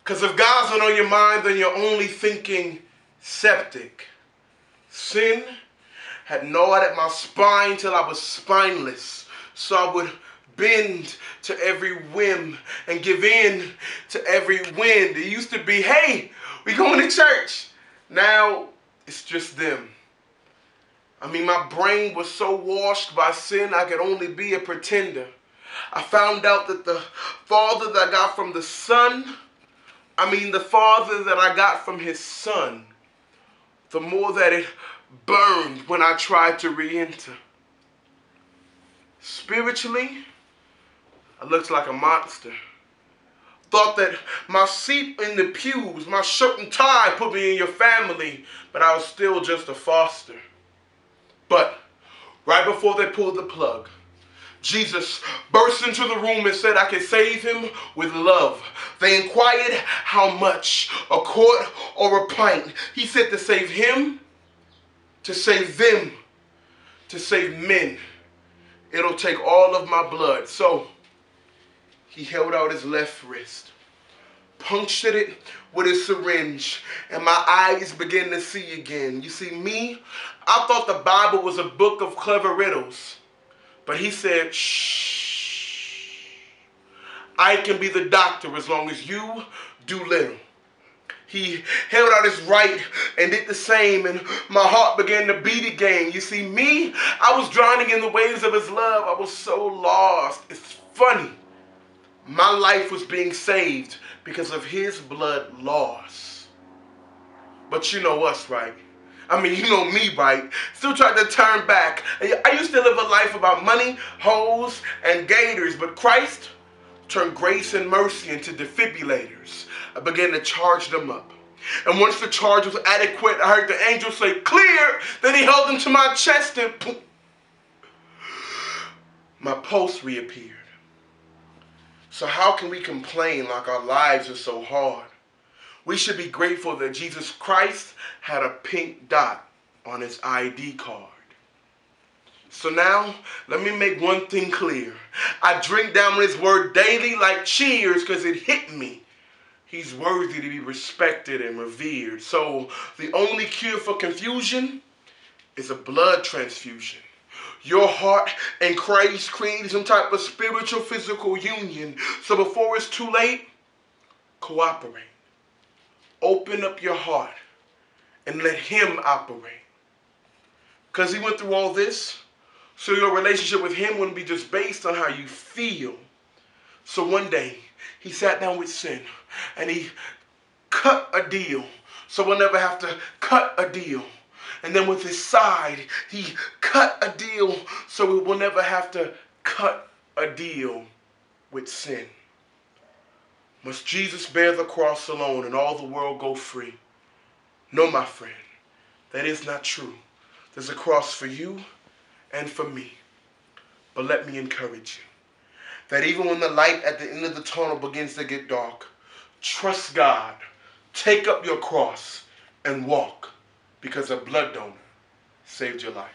Because if God's not on your mind, then you're only thinking septic. Sin had gnawed at my spine till I was spineless. So I would bend to every whim and give in to every wind. It used to be, hey, we going to church. Now it's just them. I mean, my brain was so washed by sin, I could only be a pretender. I found out that the Father that I got from the Son, the Father that I got from His Son, the more that it burned when I tried to re-enter. Spiritually, I looked like a monster. Thought that my seat in the pews, my shirt and tie put me in your family, but I was still just a foster. But right before they pulled the plug, Jesus burst into the room and said I could save him with love. They inquired how much, a quart or a pint. He said to save him, to save them, to save men. It'll take all of my blood. So he held out his left wrist, punctured it with his syringe, and my eyes began to see again. You see, me, I thought the Bible was a book of clever riddles. But he said, shh, I can be the doctor as long as you do little. He held out his right and did the same, and my heart began to beat again. You see, me, I was drowning in the waves of his love. I was so lost. It's funny. My life was being saved because of his blood loss. But you know us, right? You know me, right? Still tried to turn back. I used to live a life about money, hoes, and gators, but Christ turned grace and mercy into defibrillators. I began to charge them up. And once the charge was adequate, I heard the angel say, clear! Then he held them to my chest and poof, my pulse reappeared. So how can we complain like our lives are so hard? We should be grateful that Jesus Christ had a pink dot on his ID card. So now, let me make one thing clear. I drink down his word daily like cheers because it hit me. He's worthy to be respected and revered. So the only cure for confusion is a blood transfusion. Your heart and Christ created some type of spiritual physical union. So before it's too late, cooperate. Open up your heart and let him operate. Because he went through all this, so your relationship with him wouldn't be just based on how you feel. So one day, he sat down with sin and he cut a deal so we'll never have to cut a deal. And then with his side, he cut a deal so we will never have to cut a deal with sin. Must Jesus bear the cross alone and all the world go free? No, my friend, that is not true. There's a cross for you and for me. But let me encourage you that even when the light at the end of the tunnel begins to get dark, trust God, take up your cross and walk, because a blood donor saved your life.